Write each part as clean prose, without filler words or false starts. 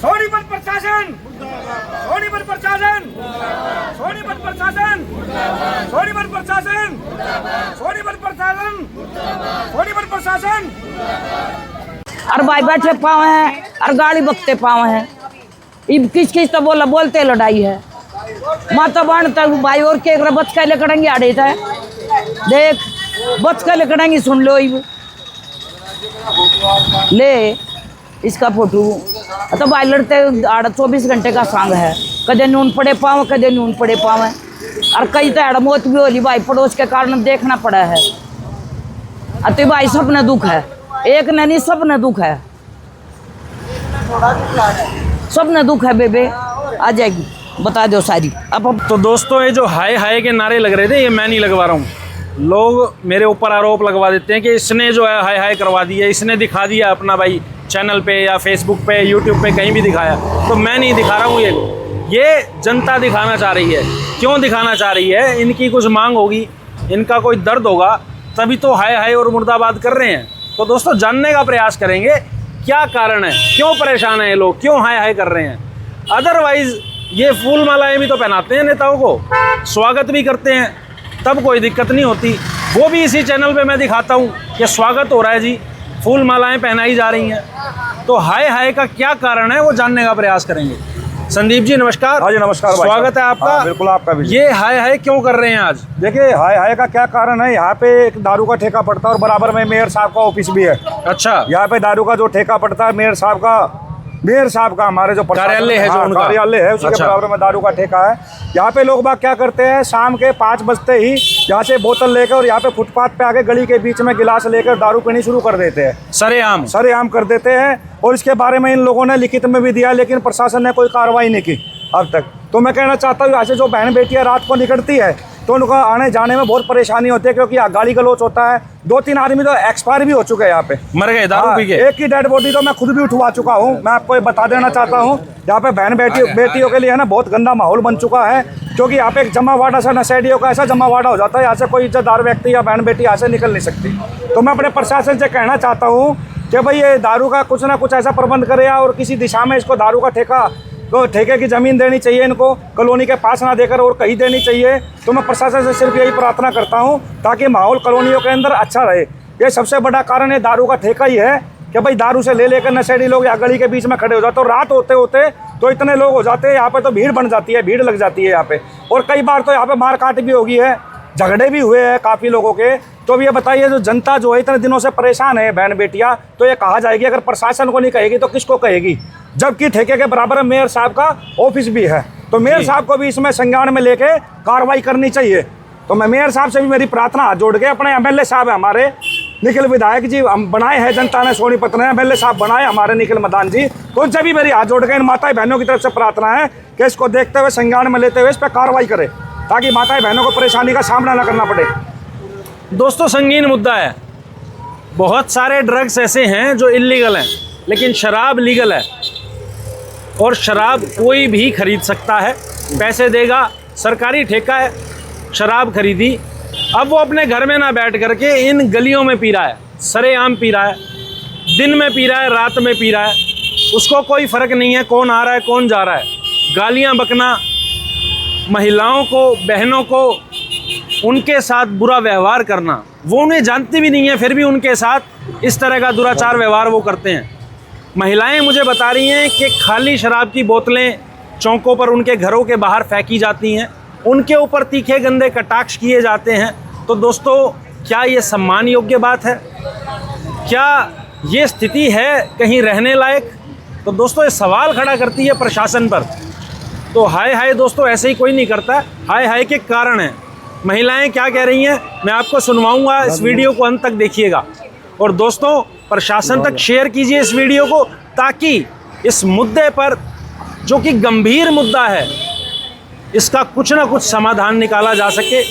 सोनीपत प्रशासन, सोनीपत प्रशासन, सोनीपत प्रशासन, सोनीपत प्रशासन, सोनीपत प्रशासन, सोनीपत प्रशासन। और भाई बैठे पाव हैं और गाड़ी बकते पाव हैं। इब किस किस तो बोलते लड़ाई है माता बाण तक भाई और के बच के लकड़ेंगे आड़े था देख बच के लकड़ेंगे सुन लो इब ले इसका फोटो तो भाई लड़ते 24 घंटे का सांग है। कदे नून पड़े पाव कदे नून पड़े पाव और कई तो मौत भी होली भाई पड़ोस के कारण देखना पड़ा है। तो भाई सब न दुख है एक नहीं सब न दुख है सब न दुख है बेबे आ जाएगी बता दो सारी। अब तो दोस्तों ये जो हाय हाय के नारे लग रहे थे ये मैं नहीं लगवा रहा हूँ। लोग मेरे ऊपर आरोप लगवा देते हैं कि इसने जो है हाय हाय करवा दी है, इसने दिखा दिया अपना भाई चैनल पे या फेसबुक पे यूट्यूब पे कहीं भी दिखाया। तो मैं नहीं दिखा रहा हूँ, ये जनता दिखाना चाह रही है। क्यों दिखाना चाह रही है? इनकी कुछ मांग होगी, इनका कोई दर्द होगा तभी तो हाय हाय और मुर्दाबाद कर रहे हैं। तो दोस्तों जानने का प्रयास करेंगे क्या कारण है, क्यों परेशान है ये लोग, क्यों हाय हाय कर रहे हैं। अदरवाइज ये फूल मालाएं भी तो पहनाते हैं नेताओं को, स्वागत भी करते हैं, तब कोई दिक्कत नहीं होती। वो भी इसी चैनल पे मैं दिखाता हूँ कि स्वागत हो रहा है जी, फूल मालाएं पहनाई जा रही हैं। तो हाय हाय का क्या कारण है वो जानने का प्रयास करेंगे। संदीप जी नमस्कार। हाँ जी नमस्कार, स्वागत है आपका। हाँ, बिल्कुल आपका भी। ये हाय हाय क्यों कर रहे हैं आज? देखिए हाय हाय का क्या कारण है, यहाँ पे एक दारू का ठेका पड़ता है और बराबर में मेयर साहब का ऑफिस भी है। अच्छा, यहाँ पे दारू का जो ठेका पड़ता है मेयर साहब का हमारे जो कार्यालय है, जो उनका कार्यालय है उसी के बराबर में दारू का ठेका है। यहाँ पे लोग बाग क्या करते हैं, शाम के 5 बजते ही यहाँ से बोतल लेकर और यहाँ पे फुटपाथ पे आके गली के बीच में गिलास लेकर दारू पीनी शुरू कर देते हैं। सरेआम कर देते हैं। और इसके बारे में इन लोगों ने लिखित में भी दिया, लेकिन प्रशासन ने कोई कार्रवाई नहीं की अब तक। तो मैं कहना चाहता हूँ यहाँ से जो बहन बेटियाँ रात को निकलती है तो उनका आने जाने में बहुत परेशानी होती है, क्योंकि यहाँ गाली गलौच होता है। 2-3 आदमी तो एक्सपायर भी हो चुके हैं यहाँ पे, मर गए दारू पी के। एक की डेड बॉडी तो मैं खुद भी उठवा चुका हूँ। मैं आपको ये बता देना चाहता हूँ, यहाँ पे बहन बेटियों के लिए है ना बहुत गंदा माहौल बन चुका है, क्योंकि यहाँ पे एक जमावाड़ा सा नशेड़ियों का ऐसा जमावाड़ा हो जाता है, यहाँ से कोई इज्जतदार व्यक्ति या बहन बेटी यहाँ से निकल नहीं सकती। तो मैं अपने प्रशासन से कहना चाहता हूँ कि भाई ये दारू का कुछ ना कुछ ऐसा प्रबंध करे और किसी दिशा में इसको दारू का ठेके की ज़मीन देनी चाहिए इनको, कॉलोनी के पास ना देकर और कहीं देनी चाहिए। तो मैं प्रशासन से सिर्फ यही प्रार्थना करता हूँ ताकि माहौल कॉलोनियों के अंदर अच्छा रहे। ये सबसे बड़ा कारण है दारू का ठेका ही है कि भाई दारू से लेकर नशेड़ी लोग यहाँ गली के बीच में खड़े हो जाते, तो रात होते होते तो इतने लोग हो जाते हैं यहाँ पे, तो भीड़ बन जाती है, भीड़ लग जाती है यहाँ पे। और कई बार तो यहाँ पे मारकाट भी होगी है, झगड़े भी हुए हैं काफ़ी लोगों के। तो अब ये बताइए जो जनता जो है इतने दिनों से परेशान है बहन बेटियाँ, तो ये कहा जाएगी अगर प्रशासन को नहीं कहेगी तो किसको कहेगी, जबकि ठेके के बराबर में मेयर साहब का ऑफिस भी है। तो मेयर साहब को भी इसमें संज्ञान में लेके कार्रवाई करनी चाहिए। तो मैं मेयर साहब से भी मेरी प्रार्थना हाथ जोड़ के, अपने एमएलए साहब है हमारे निखिल विधायक जी, हम बनाए हैं जनता ने, सोनीपत ने एमएलए साहब बनाए हमारे निखिल मदान जी, तो उनसे भी मेरी हाथ जोड़ के इन माताएं बहनों की तरफ से प्रार्थना है कि इसको देखते हुए संज्ञान में लेते हुए इस पर कार्रवाई करें, ताकि माताएं बहनों को परेशानी का सामना न करना पड़े। दोस्तों संगीन मुद्दा है। बहुत सारे ड्रग्स ऐसे हैं जो इलीगल हैं, लेकिन शराब लीगल है और शराब कोई भी खरीद सकता है, पैसे देगा, सरकारी ठेका है, शराब खरीदी। अब वो अपने घर में ना बैठ करके इन गलियों में पी रहा है, सरेआम पी रहा है, दिन में पी रहा है, रात में पी रहा है, उसको कोई फ़र्क नहीं है कौन आ रहा है कौन जा रहा है। गालियाँ बकना, महिलाओं को, बहनों को उनके साथ बुरा व्यवहार करना, वो उन्हें जानती भी नहीं है फिर भी उनके साथ इस तरह का दुराचार व्यवहार वो करते हैं। महिलाएं मुझे बता रही हैं कि खाली शराब की बोतलें चौकों पर उनके घरों के बाहर फेंकी जाती हैं, उनके ऊपर तीखे गंदे कटाक्ष किए जाते हैं। तो दोस्तों क्या ये सम्मान योग्य बात है? क्या ये स्थिति है कहीं रहने लायक? तो दोस्तों ये सवाल खड़ा करती है प्रशासन पर। तो हाय हाय दोस्तों ऐसे ही कोई नहीं करता, हाय हाय के कारण है। महिलाएं क्या कह रही हैं मैं आपको सुनवाऊंगा, इस वीडियो को अंत तक देखिएगा। और दोस्तों प्रशासन तक शेयर कीजिए इस वीडियो को, ताकि इस मुद्दे पर जो कि गंभीर मुद्दा है इसका कुछ ना कुछ समाधान निकाला जा सके,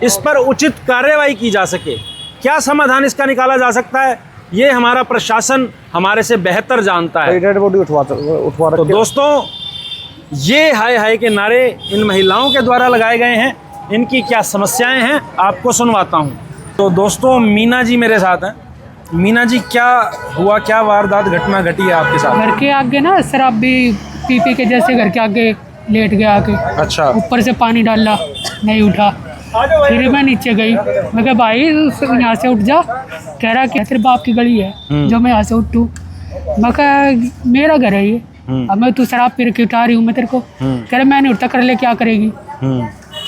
इस पर उचित कार्रवाई की जा सके। क्या समाधान इसका निकाला जा सकता है, ये हमारा प्रशासन हमारे से बेहतर जानता है। डेड बॉडी उठवा तो रखी है। दोस्तों, ये हाय हाय के नारे इन महिलाओं के द्वारा लगाए गए हैं। इनकी क्या समस्याएं हैं आपको सुनवाता हूँ। तो दोस्तों, मीना जी मेरे साथ हैं। मीना जी, क्या हुआ, क्या वारदात घटना घटी है आपके साथ? घर के आगे ना शराब भी पी के जैसे घर के आगे लेट गया आके, अच्छा। ऊपर से पानी डाला, नहीं उठा। फिर मैं नीचे गई, मैं कहा भाई यहाँ से उठ जा। कह रहा कि तेरे बाप की गली है जो मैं यहाँ से उठूँ। मैं कहा मेरा घर है ये, अब मैं तू शराब पी के उठा रही हूँ मैं तेरे को। कह रहा मैं नहीं उठता, कर ले क्या करेगी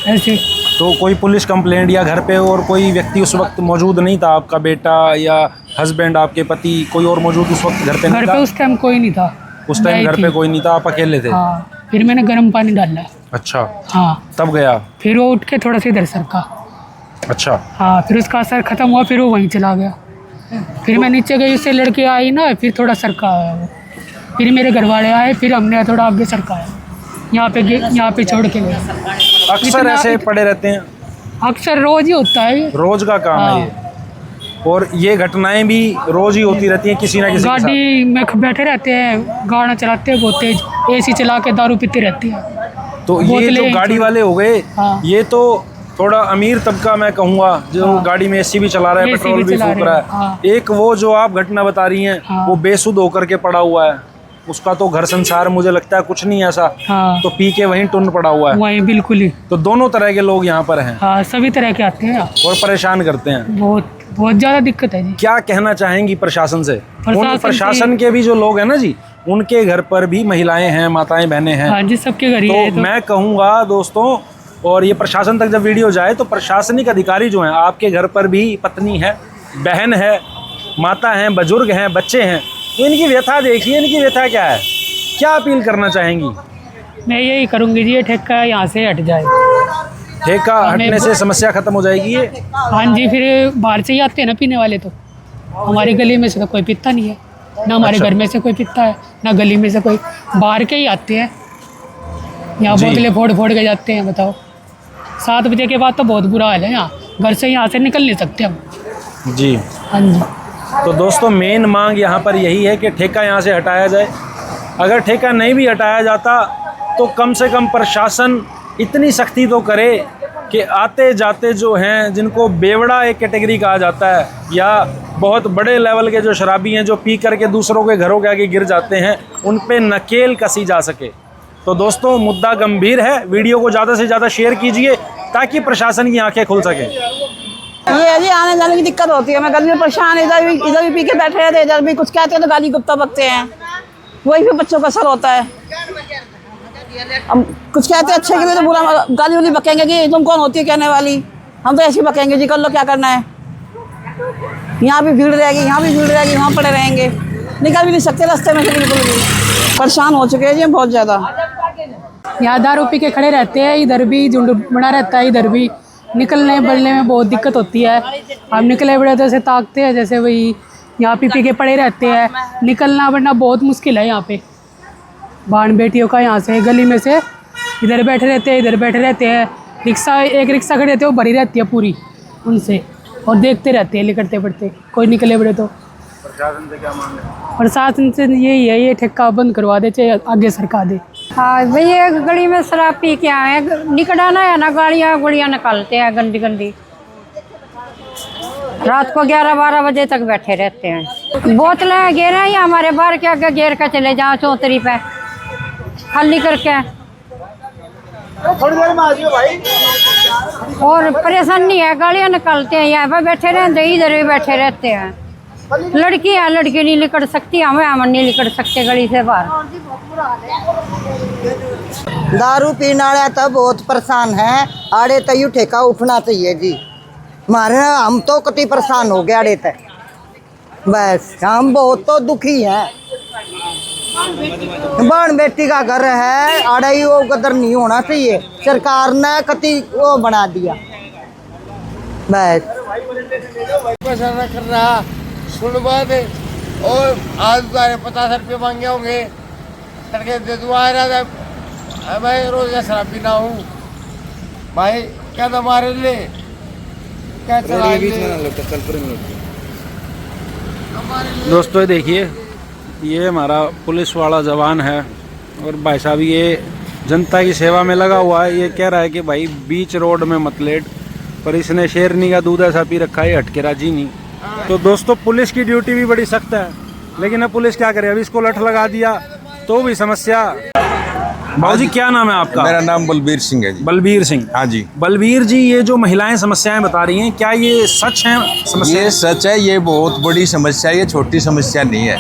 ऐसे। तो कोई पुलिस कंप्लेंट या घर पे और कोई व्यक्ति उस वक्त मौजूद नहीं था? आपका बेटा या हस्बैंड, आपके पति, कोई और मौजूद उस वक्त घर पे नहीं घर था? पे उस टाइम कोई नहीं था। उस टाइम घर पे कोई नहीं था, आप अकेले थे? हाँ, फिर मैंने गर्म पानी डाला। अच्छा, हाँ, तब गया? फिर वो उठ के थोड़ा सा इधर सरका। अच्छा। हाँ, फिर उसका असर खत्म हुआ, फिर वो वहीं चला गया। फिर मैं नीचे गई, उससे लड़के आई ना, फिर थोड़ा सरका आया वो। फिर मेरे घर वाले आए, फिर हमने थोड़ा आगे सरकाया, यहाँ पे छोड़ के गए। अक्सर ऐसे पड़े रहते हैं? अक्सर रोज ही होता है ये। रोज का काम है ये, और ये घटनाएं भी रोज ही होती रहती हैं किसी ना किसी के साथ। गाड़ी में बैठे रहते हैं, गाना चलाते हैं बहुत तेज, AC चला के दारू पीते रहते हैं। तो ये जो गाड़ी वाले हो गए, हाँ। ये तो थोड़ा अमीर तबका मैं कहूँगा, जो हाँ। गाड़ी में AC भी चला रहा है, AC पेट्रोल भी चला फूक रहे रहा हैं, है। हाँ। एक वो जो आप घटना बता रही हैं, हाँ। वो बेसुध होकर के पड़ा हुआ है, उसका तो घर संसार मुझे लगता है कुछ नहीं ऐसा, हाँ, तो पी के वहीं टुन पड़ा हुआ है। वहीं बिल्कुल ही। तो दोनों तरह के लोग यहाँ पर हैं हाँ, सभी तरह के आते हैं यहाँ। और परेशान करते हैं। बहुत ज़्यादा दिक्कत है जी। क्या कहना चाहेंगी प्रशासन से? प्रशासन की- के भी जो लोग हैं ना जी, उनके घर पर भी महिलाएं हैं, माताएं, बहनें हैं। हाँ जी, सबके घर ही है। तो मैं कहूँगा दोस्तों, और ये प्रशासन तक जब वीडियो जाए तो प्रशासनिक अधिकारी जो हैं, आपके घर पर भी पत्नी है, बहन है, माता हैं, बुजुर्ग हैं, बच्चे हैं, तो इनकी व्यथा देखिए, इनकी व्यथा क्या है, क्या अपील करना चाहेंगी? मैं यही करूँगी जी, ये ठेका यहाँ से हट जाए। ठेका हटने से समस्या खत्म हो जाएगी ये? हाँ जी, फिर बाहर से ही आते हैं ना पीने वाले, तो हमारी गली में से तो कोई पीता नहीं है ना, हमारे अच्छा। घर में से कोई पीता है ना, गली में से कोई, बाहर के ही आते हैं यहाँ, जी। बोतलें फोड़ के जाते हैं। बताओ, 7 बजे के बाद तो बहुत बुरा हाल है यहाँ, घर से यहाँ से निकल नहीं सकते हम। जी। हाँ जी। तो दोस्तों, मेन मांग यहाँ पर यही है कि ठेका यहाँ से हटाया जाए। अगर ठेका नहीं भी हटाया जाता तो कम से कम प्रशासन इतनी सख्ती तो करे कि आते जाते जो हैं, जिनको बेवड़ा एक कैटेगरी कहा जाता है, या बहुत बड़े लेवल के जो शराबी हैं, जो पी करके दूसरों के घरों के आगे गिर जाते हैं, उन पे नकेल कसी जा सके। तो दोस्तों, मुद्दा गंभीर है, वीडियो को ज़्यादा से ज़्यादा शेयर कीजिए ताकि प्रशासन की आंखें खुल सकें। ये जी आने जाने की दिक्कत होती है। मैं गली में परेशान, इधर भी पी के बैठे रहते, इधर भी कुछ कहते हैं तो गाली गुप्ता बकते हैं, वही पे बच्चों का असर होता है। हम कुछ कहते हैं अच्छे के लिए तो बुरा गाली वाली बकेंगे कि तुम कौन होती है कहने वाली, हम तो ऐसे बकेंगे जी, कर लो क्या करना है। यहाँ भी भीड़ रहेगी, यहाँ भी भीड़ रहेगी, वहाँ पड़े रहेंगे, निकल भी नहीं सकते रास्ते में से बिल्कुल भी। परेशान हो चुके हैं जी बहुत ज़्यादा। यहाँ दारू पी के खड़े रहते हैं, इधर भी झुंड बना रहता है, इधर भी निकलने बढ़ने में बहुत दिक्कत होती है। हम निकले बड़े तो ऐसे ताकते हैं जैसे वही यहाँ पी के पड़े रहते हैं, निकलना बढ़ना बहुत मुश्किल है यहाँ पे। बहन बेटियों का यहाँ से गली में से इधर बैठे रहते हैं, इधर बैठे रहते हैं, एक रिक्शा खड़ी रहती है, वो भरी रहती है पूरी उनसे, और देखते रहते हैं निकलते पड़ते, कोई निकले बड़े तो। प्रशासन से क्या मांग है? प्रशासन से यही है, ये ठेका बंद करवा दे, चाहे आगे सरका दे। हाँ भैया, गली में शराब पी के आए, निकलाना है ना, गाड़ियाँ गुड़ियाँ निकालते हैं गंदी गंदी, रात को 11-12 बजे तक बैठे रहते हैं। बोतलें घेरे हैं हमारे बाहर के आगे, घेर कर चले जाओ चौतरी पे खाली करके, और परेशानी है, गाड़ियाँ निकालते हैं, यहाँ पे बैठे रहते, इधर भी बैठे रहते हैं। लड़की है, लड़की नहीं निकल सकती, हम नहीं निकल सकते गली से बाहर। दारू पीने वाले तो बहुत परेशान है, आड़े तयू ठेका उठना चाहिए जी। हमारे हम तो कति परेशान हो गए आड़े तक, बस हम बहुत तो दुखी हैं। बहन बेटी का घर है, आड़े ही वो कदर नहीं होना चाहिए, सरकार ने कति वो बना दिया बस। कर रहा सुन बात, और आज 50 रुपये मांगे होंगे, करके दे दूँ आ रहा था। मैं रोज शराब पीना हूँ भाई, क्या तो हमारे लिए क्या चला दोस्तों देखिए, ये हमारा पुलिस वाला जवान है और भाई साहब ये जनता की सेवा में लगा हुआ है। ये कह रहा है कि भाई बीच रोड में मत लेट, पर इसने शेरनी का दूध ऐसा पी रखा है, हट के राजी नहीं। तो दोस्तों पुलिस की ड्यूटी भी बड़ी सख्त है, लेकिन अब पुलिस क्या करे, अभी इसको लठ लगा दिया तो भी समस्या। बाबूजी क्या नाम है आपका? मेरा नाम बलबीर सिंह है जी। बलबीर सिंह। हाँ जी। बलबीर जी, ये जो महिलाएं समस्याएं बता रही हैं, क्या ये सच है समस्या? ये सच है, ये बहुत बड़ी समस्या है, ये छोटी समस्या नहीं है।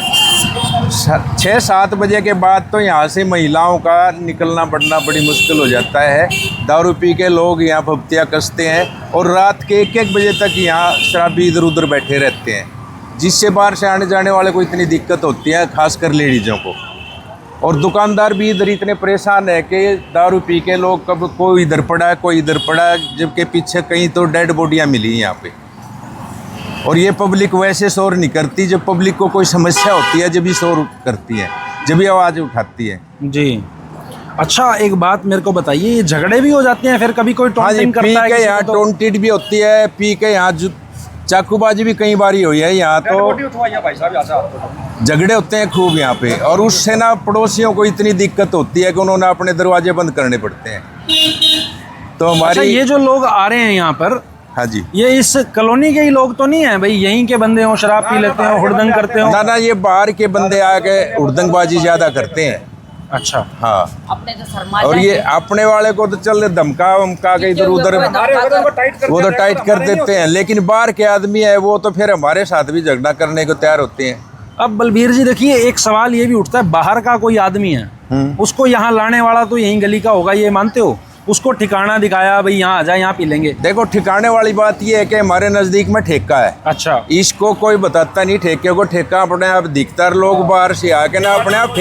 6-7 बजे के बाद तो यहाँ से महिलाओं का निकलना बढ़ना बड़ी मुश्किल हो जाता है। दारू पी के लोग यहाँ फप्तियाँ कसते हैं और रात के 1-1 बजे तक यहाँ शराबी इधर उधर बैठे रहते हैं, जिससे बाहर से आने जाने वाले को इतनी दिक्कत होती है, खासकर लेडीज़ों को। और दुकानदार भी इधर इतने परेशान है कि दारू पी के लोग कब कोई इधर पड़ा है, कोई इधर पड़ा है, जबकि पीछे कहीं तो डेड बॉडियाँ मिली यहाँ पे। और ये पब्लिक वैसे शोर नहीं करती, जब पब्लिक को कोई समस्या होती है जब भी शोर करती है, जब भी आवाज़ उठाती है जी। अच्छा एक बात मेरे को बताइए, ये झगड़े भी हो जाते हैं फिर कभी? कोई टॉन्टिंग करता है? पी के यहाँ टोंटेड भी होती है, पी के यहाँ चाकूबाजी भी कई बारी हुई है। यहाँ तो झगड़े होते हैं खूब यहाँ पे, और उससे ना पड़ोसियों को इतनी दिक्कत होती है कि उन्होंने अपने दरवाजे बंद करने पड़ते हैं। तो हमारी अच्छा, ये जो लोग आ रहे हैं यहाँ पर, हाँ जी, ये इस कॉलोनी के ही लोग तो नहीं है भाई? यहीं के बंदे हो, शराब पी लेते हो, हुड़दंग करते हो? ना, ये बाहर के बंदे आके हुड़दंगबाजी ज्यादा करते हैं। अच्छा। हाँ, अपने जो शर्मा और ये अपने वाले को तो चल धमका वमका के इधर उधर वो तो टाइट कर देते हैं, लेकिन बाहर के आदमी है वो तो फिर हमारे साथ भी झगड़ा करने को तैयार होते हैं। अब बलबीर जी देखिए, एक सवाल ये भी उठता है, बाहर का कोई आदमी है, उसको यहाँ लाने वाला तो यहीं गली का होगा, ये मानते हो? उसको ठिकाना दिखाया, भाई यहाँ आ जाए, यहाँ पी लेंगे। देखो, ठिकाने वाली बात ये है कि हमारे नजदीक में ठेका है। अच्छा। इसको कोई बताता नहीं ठेके को, ठेका अपने आप दिखता है। लोग बाहर से आके ना अपने आप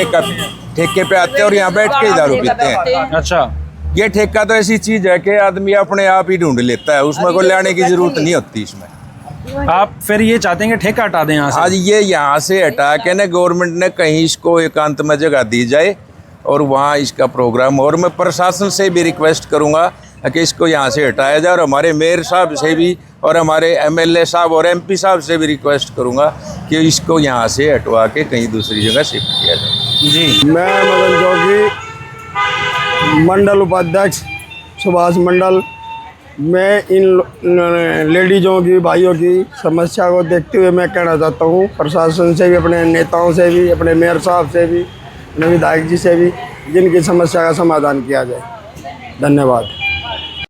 ठेके पे आते हैं और यहाँ बैठ के ही दारू पीते हैं। अच्छा। ये ठेका तो ऐसी चीज है कि आदमी अपने आप ही ढूंढ लेता है, उसमें कोई लाने की जरूरत नहीं होती इसमें। आप फिर ये चाहते हैं कि ठेका हटा दें यहाँ से? आज ये यहाँ से हटा के ना गवर्नमेंट ने कहीं इसको एकांत में जगह दी जाए और वहाँ इसका प्रोग्राम। और मैं प्रशासन से भी रिक्वेस्ट करूँगा कि इसको यहाँ से हटाया जाए, और हमारे मेयर साहब से भी और हमारे MLA साहब और MP साहब से भी रिक्वेस्ट करूँगा कि इसको यहाँ से हटवा के कहीं दूसरी जगह शिफ्ट किया जाए। जी। मैं मदन जोगी, मंडल उपाध्यक्ष सुभाष मंडल। मैं इन लेडीज़ों की, भाइयों की समस्या को देखते हुए मैं कहना चाहता हूँ प्रशासन से भी, अपने नेताओं से भी, अपने मेयर साहब से भी, अपने विधायक जी से भी, जिनकी समस्या का समाधान किया जाए। धन्यवाद।